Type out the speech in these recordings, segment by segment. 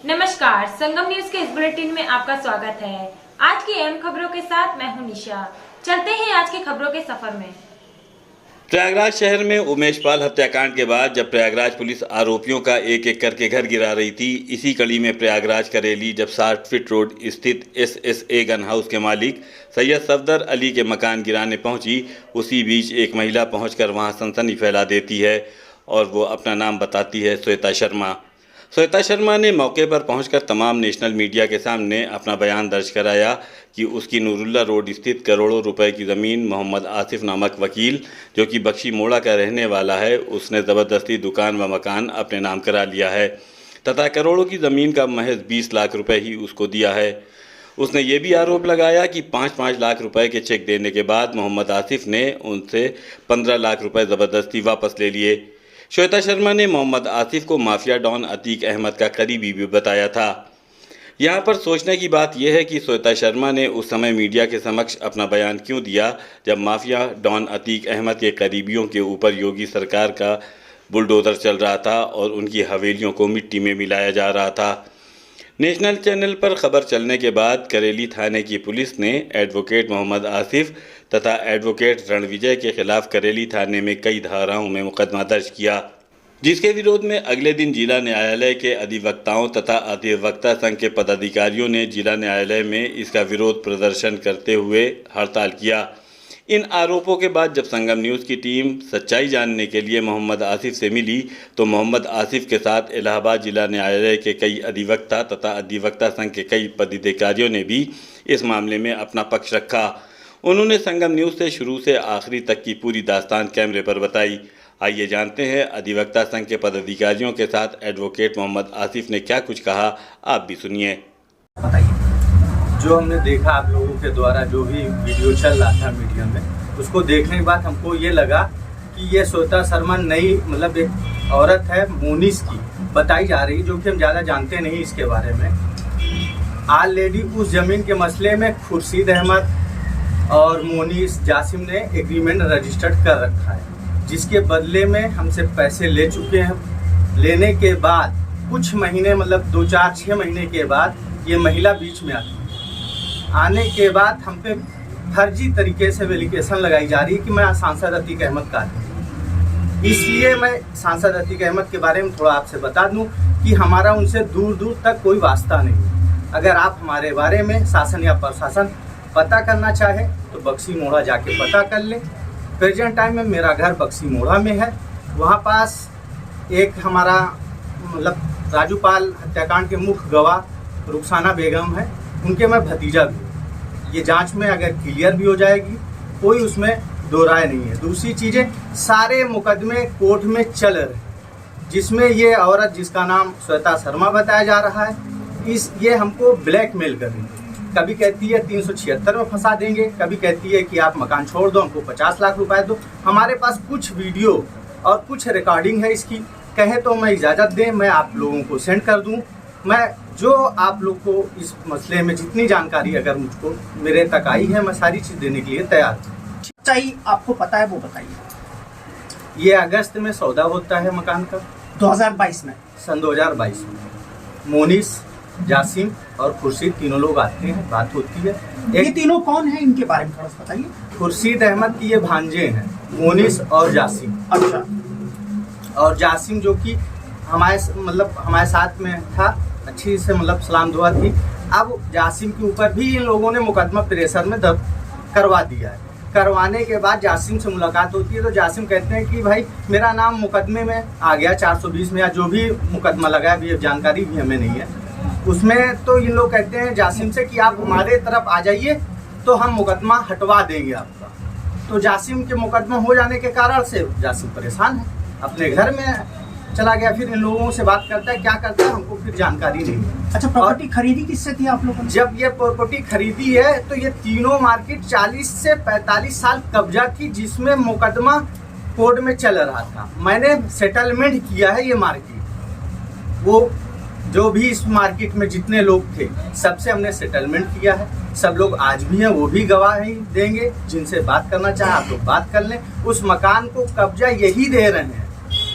नमस्कार, संगम न्यूज के इस बुलेटिन में आपका स्वागत है। आज की अहम खबरों के साथ मैं हूं निशा। चलते हैं आज की खबरों के सफर में। प्रयागराज शहर में उमेश पाल हत्याकांड के बाद जब प्रयागराज पुलिस आरोपियों का एक एक करके घर गिरा रही थी, इसी कड़ी में प्रयागराज करेली जब 60 फीट रोड स्थित SSA गन हाउस के मालिक सैयद सफदर अली के मकान गिराने पहुंची, उसी बीच एक महिला पहुंचकर वहां सनसनी फैला देती है और वो अपना नाम बताती है श्वेता शर्मा। श्वेता शर्मा ने मौके पर पहुंचकर तमाम नेशनल मीडिया के सामने अपना बयान दर्ज कराया कि उसकी नूरुल्ला रोड स्थित करोड़ों रुपए की ज़मीन मोहम्मद आसिफ नामक वकील, जो कि बख्शी मोड़ा का रहने वाला है, उसने ज़बरदस्ती दुकान व मकान अपने नाम करा लिया है तथा करोड़ों की ज़मीन का महज 20 लाख रुपए ही उसको दिया है। उसने ये भी आरोप लगाया कि 5-5 लाख रुपए के चेक देने के बाद मोहम्मद आसिफ ने उनसे 15 लाख रुपए ज़बरदस्ती वापस ले लिए। श्वेता शर्मा ने मोहम्मद आसिफ को माफिया डॉन अतीक अहमद का करीबी भी बताया था। यहाँ पर सोचने की बात यह है कि श्वेता शर्मा ने उस समय मीडिया के समक्ष अपना बयान क्यों दिया जब माफिया डॉन अतीक अहमद के करीबियों के ऊपर योगी सरकार का बुलडोजर चल रहा था और उनकी हवेलियों को मिट्टी में मिलाया जा रहा था। नेशनल चैनल पर खबर चलने के बाद करेली थाने की पुलिस ने एडवोकेट मोहम्मद आसिफ तथा एडवोकेट रणविजय के खिलाफ करेली थाने में कई धाराओं में मुकदमा दर्ज किया, जिसके विरोध में अगले दिन जिला न्यायालय के अधिवक्ताओं तथा अधिवक्ता संघ के पदाधिकारियों ने जिला न्यायालय में इसका विरोध प्रदर्शन करते हुए हड़ताल किया। इन आरोपों के बाद जब संगम न्यूज़ की टीम सच्चाई जानने के लिए मोहम्मद आसिफ से मिली तो मोहम्मद आसिफ के साथ इलाहाबाद जिला न्यायालय के कई अधिवक्ता तथा अधिवक्ता संघ के कई पदाधिकारियों ने भी इस मामले में अपना पक्ष रखा। उन्होंने संगम न्यूज़ से शुरू से आखिरी तक की पूरी दास्तान कैमरे पर बताई। आइए जानते हैं अधिवक्ता संघ के पदाधिकारियों के साथ एडवोकेट मोहम्मद आसिफ ने क्या कुछ कहा, आप भी सुनिए। जो हमने देखा आप लोगों के द्वारा जो भी वीडियो चल रहा था मीडिया में, उसको देखने के बाद हमको ये लगा कि ये श्वेता शर्मा नई मतलब एक औरत है मोनिस की बताई जा रही, जो कि हम ज़्यादा जानते नहीं इसके बारे में। ऑलरेडी उस ज़मीन के मसले में खुर्शीद अहमद और मोनिस जासिम ने एग्रीमेंट रजिस्टर्ड कर रखा है, जिसके बदले में हमसे पैसे ले चुके हैं। लेने के बाद कुछ महीने मतलब 2-4-6 महीने के बाद ये महिला बीच में आने के बाद हम पे फर्जी तरीके से एप्लीकेशन लगाई जा रही है कि मैं सांसद अतीक अहमद का हूँ। इसलिए मैं सांसद अतीक अहमद के बारे में थोड़ा आपसे बता दूं कि हमारा उनसे दूर दूर तक कोई वास्ता नहीं। अगर आप हमारे बारे में शासन या प्रशासन पता करना चाहे तो बख्शी मोड़ा जाके पता कर ले। प्रेजेंट टाइम में मेरा घर बख्शी मोड़ा में है। वहाँ पास एक हमारा मतलब राजू पाल हत्याकांड के मुख्य गवाह रुखसाना बेगम है, उनके मैं भतीजा भी। ये जांच में अगर क्लियर भी हो जाएगी, कोई उसमें दो राय नहीं है। दूसरी चीज़ें, सारे मुकदमे कोर्ट में चल रहे, जिसमें ये औरत जिसका नाम श्वेता शर्मा बताया जा रहा है, ये हमको ब्लैकमेल कर रही है। कभी कहती है 376 में फंसा देंगे, कभी कहती है कि आप मकान छोड़ दो, हमको 50 लाख रुपए दो। हमारे पास कुछ वीडियो और कुछ रिकॉर्डिंग है इसकी, कहे तो मैं इजाज़त दें, मैं आप लोगों को सेंड कर दूँ। मैं जो आप लोग को इस मसले में जितनी जानकारी अगर मुझको मेरे तक आई है, मैं सारी चीज़ देने के लिए तैयार हूँ। चाहिए आपको पता है वो बताइए। ये अगस्त में सौदा होता है मकान का, 2022 में, सन 2022 में। मोनिस, जासिम और खुर्शीद तीनों लोग आते हैं, बात होती है। ये तीनों कौन है, इनके बारे में थोड़ा सा बताइए। खुर्शीद अहमद की ये भांजे हैं, मोनिस और जासिम। अच्छा। और जासिम जो कि हमारे साथ में था, अच्छी से मतलब सलाम दुआ थी। अब जासिम के ऊपर भी इन लोगों ने मुकदमा प्रेशर में दर्ज करवा दिया है। करवाने के बाद जासिम से मुलाकात होती है तो जासिम कहते हैं कि भाई मेरा नाम मुकदमे में आ गया 420 में, या जो भी मुकदमा लगा है, अभी जानकारी भी हमें नहीं है उसमें। तो इन लोग कहते हैं जासिम से कि आप हमारे तरफ आ जाइए तो हम मुकदमा हटवा देंगे आपका। तो जासिम के मुकदमा हो जाने के कारण से जासिम परेशान है, अपने घर में चला गया। फिर इन लोगों से बात करता है, क्या करता है हमको फिर जानकारी नहीं है। अच्छा, प्रॉपर्टी खरीदी किससे थी आप लोगों ने? जब ये प्रॉपर्टी खरीदी है तो ये तीनों मार्केट 40 से 45 साल कब्जा थी, जिसमें मुकदमा कोर्ट में चल रहा था। मैंने सेटलमेंट किया है ये मार्केट, वो जो भी इस मार्केट में जितने लोग थे सबसे हमने सेटलमेंट किया है। सब लोग आज भी हैं, वो भी गवाही देंगे। जिनसे बात करना चाहे आप लोग बात कर लें। उस मकान को कब्जा यही दे रहे हैं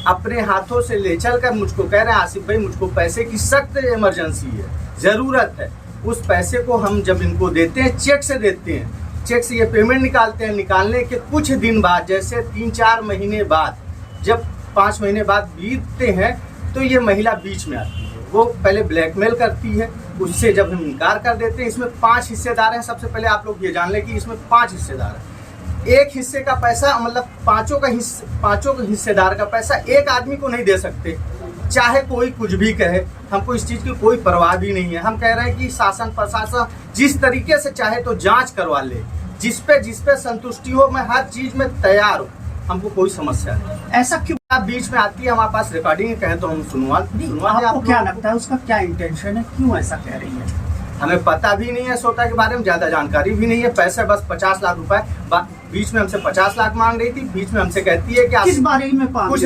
अपने हाथों से ले चल कर मुझको कह रहे हैं आसिफ भाई मुझको पैसे की सख्त इमरजेंसी है, ज़रूरत है। उस पैसे को हम जब इनको देते हैं, चेक से देते हैं, चेक से ये पेमेंट निकालते हैं। निकालने के कुछ दिन बाद, जैसे 3-4 महीने बाद, जब 5 महीने बाद बीतते हैं, तो ये महिला बीच में आती है। वो पहले ब्लैकमेल करती है, उससे जब हम इनकार कर देते हैं। इसमें 5 हिस्सेदार हैं। सबसे पहले आप लोग ये जान लें कि इसमें 5 हिस्सेदार हैं। एक हिस्से का पैसा, मतलब पांचों के हिस्सेदार का पैसा एक आदमी को नहीं दे सकते, चाहे कोई कुछ भी कहे। हमको इस चीज़ की कोई परवाह भी नहीं है। हम कह रहे हैं कि शासन प्रशासन जिस तरीके से चाहे तो जांच करवा ले, जिस पे संतुष्टि हो, मैं हर चीज़ में तैयार हूँ, हमको कोई समस्या नहीं। ऐसा क्यों? आप बीच में आती है, हमारे पास रिकॉर्डिंग कहे तो हम सुनवा आपको क्या लगता है उसका क्या इंटेंशन है, क्यों ऐसा कह रही है? हमें पता भी नहीं है श्वेता के बारे में, ज़्यादा जानकारी भी नहीं है। पैसे बस 50 लाख रुपए, बीच में हमसे 50 लाख मांग रही थी। बीच में हमसे कहती है कि किस बारे में कुछ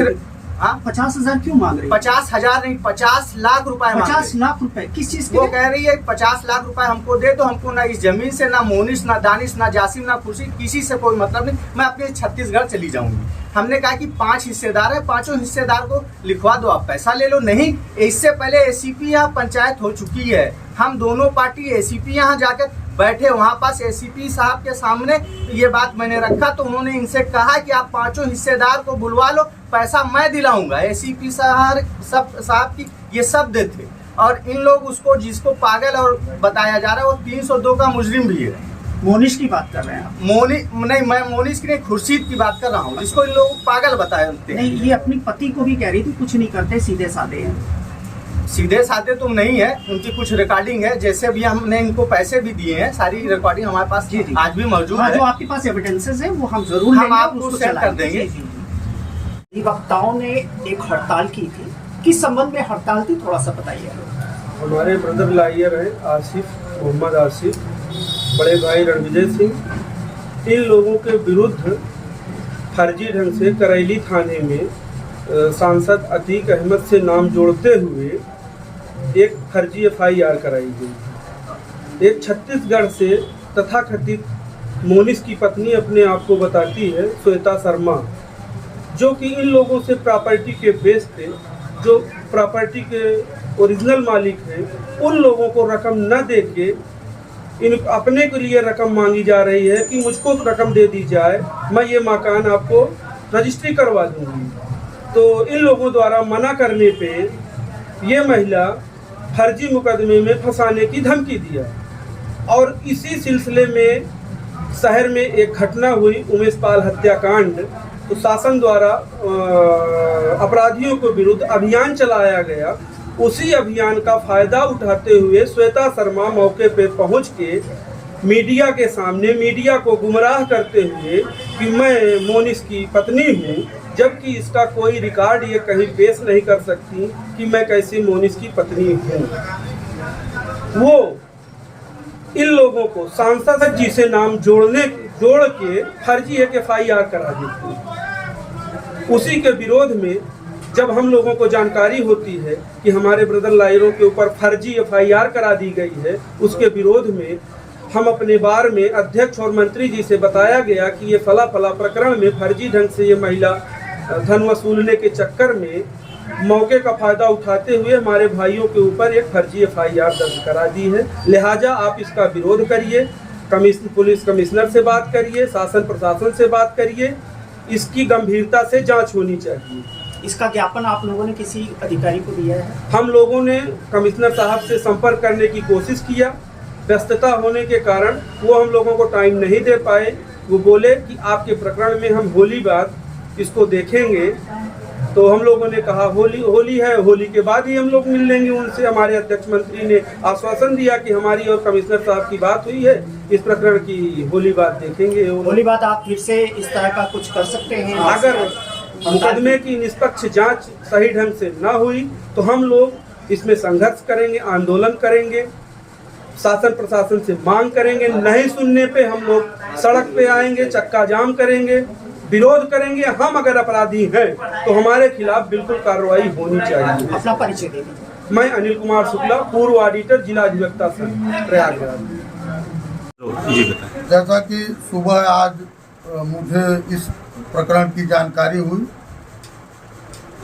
50,000 क्यों मांग रही है? 50,000 नहीं, 50 लाख रुपए। 50 लाख रुपए किस चीज के? वो कह रही है 50 लाख रुपए हमको दे दो, हमको ना इस जमीन से, ना मोनिस, ना दानिश, ना जासिम, ना खुर्शी, किसी से कोई मतलब नहीं, मैं अपने छत्तीसगढ़ चली जाऊंगी। हमने कहा कि 5 हिस्सेदार है, 5 हिस्सेदार को लिखवा दो, आप पैसा ले लो। नहीं, इससे पहले एसीपी यहाँ पंचायत हो चुकी है। हम दोनों पार्टी एसीपी यहाँ जाकर बैठे, वहाँ पास एसीपी साहब के सामने ये बात मैंने रखा, तो उन्होंने इनसे कहा कि आप 5 हिस्सेदार को बुलवा लो, पैसा मैं दिलाऊंगा। एसीपी साहब की ये शब्द थे। और इन लोग उसको, जिसको पागल और बताया जा रहा है, वो 302 का मुजरिम भी है। मोनिश की बात कर रहे हैं आप? नहीं, मैं मोनिश की नहीं, खुर्शीद की बात कर रहा हूँ, जिसको इन लोग पागल बताए होते हैं। नहीं, ये अपनी पति को भी कह रही थी कुछ नहीं करते, सीधे साधे हैं। सीधे साधे तुम नहीं है, उनकी कुछ रिकॉर्डिंग है। जैसे भी हमने इनको पैसे भी दिए हैं, सारी रिकॉर्डिंग हमारे पास आज भी मौजूद है। जो आपके पास एविडेंसेस है वो हम जरूर हम आपको सेंड कर देंगे। अधिवक्ताओं ने एक हड़ताल की थी, किस संबंध में हड़ताल थी, थोड़ा सा बताइए। हमारे ब्रदर लॉयर हैं मोहम्मद आसिफ, बड़े भाई रणविजय सिंह, इन लोगों के विरुद्ध फर्जी ढंग से करैली थाने में सांसद अतीक अहमद से नाम जोड़ते हुए एक फर्जी FIR कराई गई। एक छत्तीसगढ़ से तथाकथित मोनिस की पत्नी अपने आप को बताती है श्वेता शर्मा, जो कि इन लोगों से प्रॉपर्टी के बेस पे, जो प्रॉपर्टी के ओरिजिनल मालिक हैं, उन लोगों को रकम न दे के इन अपने के लिए रकम मांगी जा रही है कि मुझको रकम दे दी जाए, मैं ये मकान आपको रजिस्ट्री करवा दूंगी। तो इन लोगों द्वारा मना करने पे ये महिला फर्जी मुकदमे में फंसाने की धमकी दिया। और इसी सिलसिले में शहर में एक घटना हुई, उमेश पाल हत्याकांड। तो शासन द्वारा अपराधियों के विरुद्ध अभियान चलाया गया। उसी अभियान का फायदा उठाते हुए श्वेता शर्मा मौके पे पहुंच के मीडिया के सामने मीडिया को गुमराह करते हुए कि मैं मोनिस की पत्नी हूं, जबकि इसका कोई रिकॉर्ड ये कहीं पेश नहीं कर सकती कि मैं कैसी मोनिस की पत्नी हूं। वो इन लोगों को सांसद जी से नाम जोड़ के फर्जी एक FIR करा देती। उसी के विरोध में जब हम लोगों को जानकारी होती है कि हमारे ब्रदर लॉयरों के ऊपर फर्जी FIR करा दी गई है, उसके विरोध में हम अपने बार में अध्यक्ष और मंत्री जी से बताया गया कि ये फला प्रकरण में फर्जी ढंग से ये महिला धन वसूलने के चक्कर में मौके का फायदा उठाते हुए हमारे भाइयों के ऊपर एक फर्जी FIR दर्ज करा दी है। लिहाजा आप इसका विरोध करिए, पुलिस कमिश्नर से बात करिए, शासन प्रशासन से बात करिए, इसकी गंभीरता से जांच होनी चाहिए। इसका ज्ञापन आप लोगों ने किसी अधिकारी को दिया है? हम लोगों ने कमिश्नर साहब से संपर्क करने की कोशिश किया, व्यस्तता होने के कारण वो हम लोगों को टाइम नहीं दे पाए। वो बोले कि आपके प्रकरण में हम होली बाद इसको देखेंगे। तो हम लोगों ने कहा होली है, होली के बाद ही हम लोग मिल लेंगे उनसे। हमारे अध्यक्ष मंत्री ने आश्वासन दिया कि हमारी और कमिश्नर साहब की बात हुई है, इस प्रकरण की होली बाद देखेंगे। होली बाद आप फिर से इस तरह का कुछ कर सकते हैं? अगर मुकदमे की निष्पक्ष जांच सही ढंग से न हुई तो हम लोग इसमें संघर्ष करेंगे, आंदोलन करेंगे, शासन प्रशासन से मांग करेंगे। नहीं सुनने पे हम लोग सड़क पे आएंगे, चक्का जाम करेंगे, विरोध करेंगे। हम अगर अपराधी हैं तो हमारे खिलाफ बिल्कुल कार्रवाई होनी चाहिए। अपना परिचय दे दीजिए। मैं अनिल कुमार शुक्ला, पूर्व ऑडिटर, जिला अधिवक्ता संघ प्रयागराज। जैसा कि सुबह आज मुझे इस प्रकरण की जानकारी हुई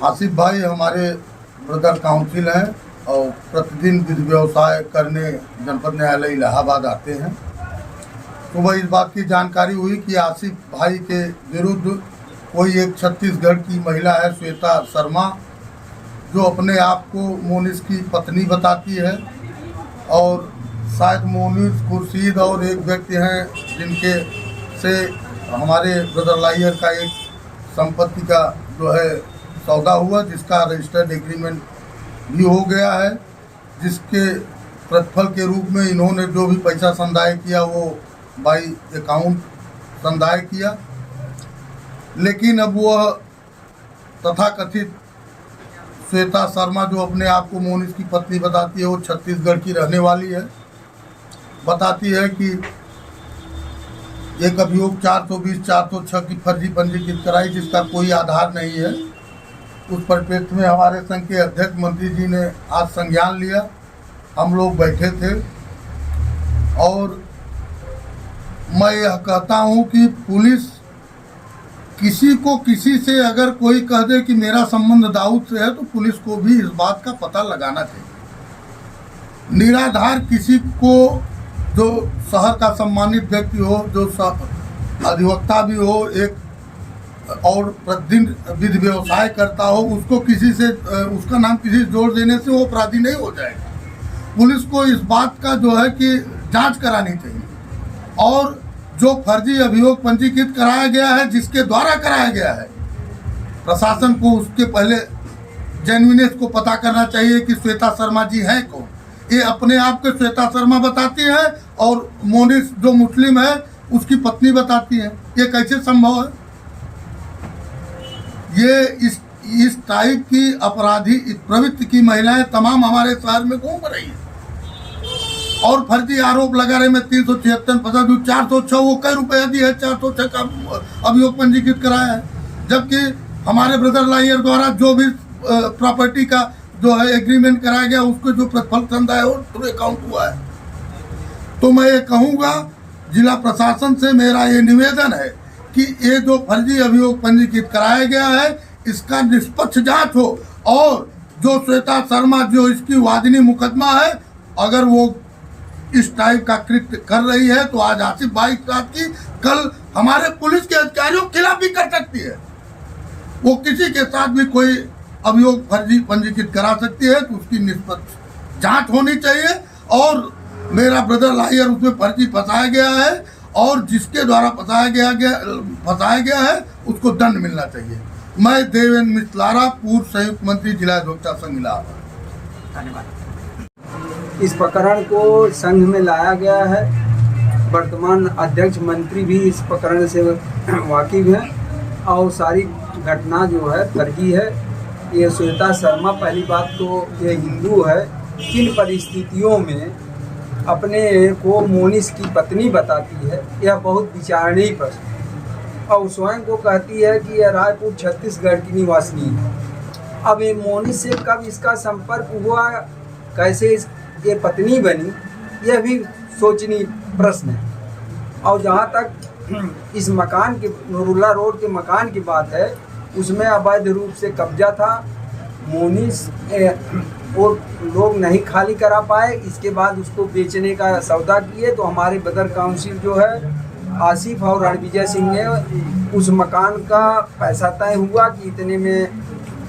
आसिफ भाई हमारे ब्रदर काउंसिल हैं और प्रतिदिन विधि व्यवसाय करने जनपद न्यायालय इलाहाबाद आते हैं। सुबह इस बात की जानकारी हुई कि आसिफ भाई के विरुद्ध कोई एक छत्तीसगढ़ की महिला है श्वेता शर्मा, जो अपने आप को मोनिस की पत्नी बताती है, और शायद मोनिस खुर्शीद और एक व्यक्ति हैं जिनके से हमारे ब्रदर लाहियर का एक संपत्ति का जो है सौदा हुआ, जिसका रजिस्टर्ड एग्रीमेंट भी हो गया है, जिसके प्रतिफल के रूप में इन्होंने जो भी पैसा संदाय किया वो बाई अकाउंट संदाय किया। लेकिन अब वह तथाकथित श्वेता शर्मा जो अपने आप को मोनिस की पत्नी बताती है, वो छत्तीसगढ़ की रहने वाली है। बताती है कि एक अभियोग 420-406 की फर्जी पंजीकृत कराई, जिसका कोई आधार नहीं है। उस परिप्रेक्ष्य में हमारे संघ के अध्यक्ष मंत्री जी ने आज संज्ञान लिया। हम लोग बैठे थे और मैं यह कहता हूं कि पुलिस किसी को किसी से अगर कोई कह दे कि मेरा संबंध दाऊद से है, तो पुलिस को भी इस बात का पता लगाना चाहिए। निराधार किसी को, जो शहर का सम्मानित व्यक्ति हो, जो अधिवक्ता भी हो, एक और प्रतिदिन विधि व्यवसाय करता हो, उसको किसी से उसका नाम किसी से जोड़ देने से वो अपराधी नहीं हो जाएगा। पुलिस को इस बात का जो है कि जांच करानी चाहिए, और जो फर्जी अभियोग पंजीकृत कराया गया है, जिसके द्वारा कराया गया है, प्रशासन को उसके पहले जेन्युइनेस को पता करना चाहिए कि श्वेता शर्मा जी हैं कौन। ये अपने आप को श्वेता शर्मा बताती है और मोनिस जो मुस्लिम है उसकी पत्नी बताती है। ये कैसे संभव है? ये इस टाइप की अपराधी प्रवृत्ति की महिलाएं तमाम हमारे शहर में घूम रही है और फर्जी आरोप लगा रहे। में 376 फसा 406 वो कई रुपये दी है, 406 का अभियोग पंजीकृत कराया है, जबकि हमारे ब्रदर लाहियर द्वारा जो भी प्रॉपर्टी का जो है एग्रीमेंट कराया गया, उसको जो प्रतिफल संदा है वो पूरे अकाउंट हुआ है। तो मैं ये कहूँगा, जिला प्रशासन से मेरा ये निवेदन है कि ये जो फर्जी अभियोग पंजीकृत कराया गया है, इसका निष्पक्ष जांच हो, और जो श्वेता शर्मा जो इसकी वादिनी मुकदमा है, अगर वो इस टाइप का कृत्य कर रही है, तो आज आसिफ भाई के साथ की कल हमारे पुलिस के अधिकारियों के खिलाफ भी कर सकती है। वो किसी के साथ भी कोई अभियोग फर्जी पंजीकृत करा सकती है, तो उसकी निष्पक्ष जांच होनी चाहिए। और मेरा ब्रदर लाहियर उसमें फर्जी फंसाया गया है, और जिसके द्वारा फंसाया गया है उसको दंड मिलना चाहिए। मैं देवेंद्र मिश्लारा, पूर्व संयुक्त मंत्री, जिला अधिवक्ता संघ इलाहाबाद। धन्यवाद। इस प्रकरण को संघ में लाया गया है। वर्तमान अध्यक्ष मंत्री भी इस प्रकरण से वाकिफ हैं, और सारी घटना जो है फर्जी है। ये श्वेता शर्मा, पहली बात तो ये हिंदू है, किन परिस्थितियों में अपने को मोनिस की पत्नी बताती है, यह बहुत विचारणीय प्रश्न। और स्वयं को कहती है कि यह रायपुर छत्तीसगढ़ की निवासिनी है। अब ये मोनिस से कब इसका संपर्क हुआ, कैसे ये पत्नी बनी, यह भी सोचनीय प्रश्न है। और जहाँ तक इस मकान के, नूरुल्ला रोड के मकान की बात है, उसमें अवैध रूप से कब्जा था। मोनिस वो लोग नहीं खाली करा पाए, इसके बाद उसको बेचने का सौदा किए। तो हमारे बदर काउंसिल जो है, आसिफ और रणविजय सिंह ने उस मकान का पैसा तय हुआ कि इतने में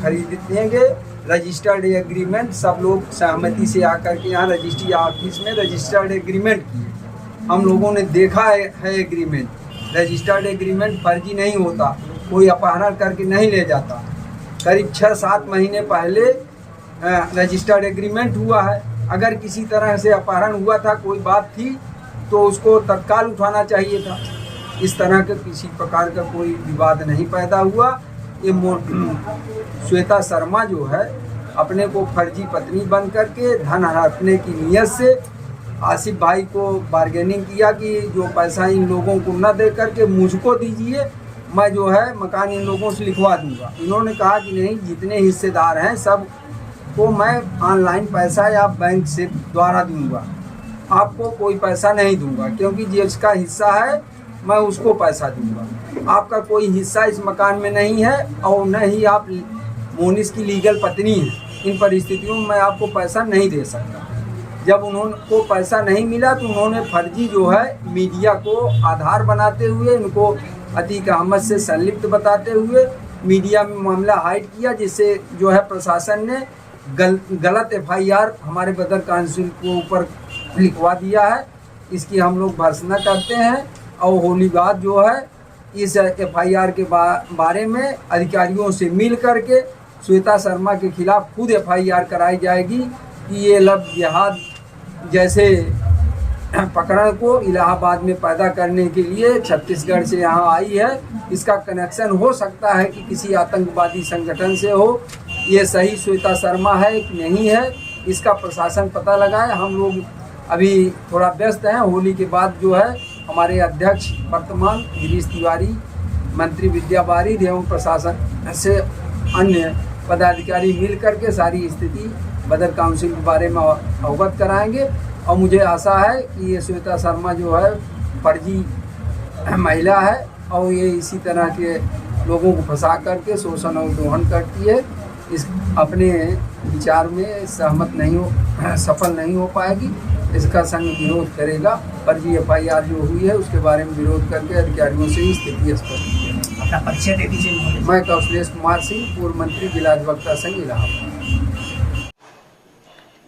खरीद देंगे। रजिस्टर्ड एग्रीमेंट सब लोग सहमति से आकर के यहाँ रजिस्ट्री ऑफिस में रजिस्टर्ड एग्रीमेंट किए। हम लोगों ने देखा है एग्रीमेंट। रजिस्टर्ड एग्रीमेंट फर्जी नहीं होता, कोई अपहरण करके नहीं ले जाता। करीब 6-7 महीने पहले रजिस्टर्ड एग्रीमेंट हुआ है। अगर किसी तरह से अपहरण हुआ था, कोई बात थी, तो उसको तत्काल उठाना चाहिए था। इस तरह के किसी प्रकार का कोई विवाद नहीं पैदा हुआ। ये श्वेता शर्मा जो है, अपने को फर्जी पत्नी बन करके धन हड़पने की नीयत से आसिफ भाई को बार्गेनिंग किया कि जो पैसा इन लोगों को न दे करके मुझको दीजिए, मैं जो है मकान इन लोगों से लिखवा दूंगा। इन्होंने कहा कि नहीं, जितने हिस्सेदार हैं सब को मैं ऑनलाइन पैसा या बैंक से द्वारा दूंगा, आपको कोई पैसा नहीं दूंगा, क्योंकि जिसका हिस्सा है मैं उसको पैसा दूंगा। आपका कोई हिस्सा इस मकान में नहीं है, और न ही आप मोनिस की लीगल पत्नी है। इन परिस्थितियों में मैं आपको पैसा नहीं दे सकता। जब उनको पैसा नहीं मिला तो उन्होंने फर्जी जो है मीडिया को आधार बनाते हुए, इनको अतीक अहमद से संलिप्त बताते हुए मीडिया में मामला हाइड किया, जिससे जो है प्रशासन ने गलत FIR हमारे बदर काउंसिल को ऊपर लिखवा दिया है। इसकी हम लोग भर्त्सना करते हैं और होली बाद जो है इस FIR के बारे में अधिकारियों से मिल करके श्वेता शर्मा के खिलाफ खुद FIR कराई जाएगी कि ये लव जिहाद जैसे प्रकरण को इलाहाबाद में पैदा करने के लिए छत्तीसगढ़ से यहाँ आई है। इसका कनेक्शन हो सकता है कि किसी आतंकवादी संगठन से हो। ये सही श्वेता शर्मा है कि नहीं है, इसका प्रशासन पता लगाए। हम लोग अभी थोड़ा व्यस्त हैं। होली के बाद जो है हमारे अध्यक्ष वर्तमान गिरीश तिवारी, मंत्री विद्या बारिद एवं प्रशासन से अन्य पदाधिकारी मिल करके सारी स्थिति बदर काउंसिल के बारे में अवगत कराएंगे। और मुझे आशा है कि ये श्वेता शर्मा जो है फर्जी महिला है और ये इसी तरह के लोगों को फंसा करके शोषण और दोहन करती है। इस अपने विचार में सफल नहीं हो पाएगी। इसका संघ विरोध करेगा। फर्जी FIR जो हुई है उसके बारे में विरोध करके अधिकारियों से स्थिति स्पष्ट। अपना परिचय दे दीजिए। मैं कौशलेश कुमार सिंह, पूर्व मंत्री जिला अधिवक्ता संघ इलाहाबाद।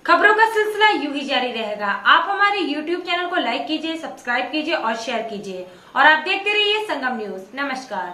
खबरों का सिलसिला यूं ही जारी रहेगा। आप हमारे YouTube चैनल को लाइक कीजिए, सब्सक्राइब कीजिए और शेयर कीजिए और आप देखते रहिए संगम न्यूज। नमस्कार।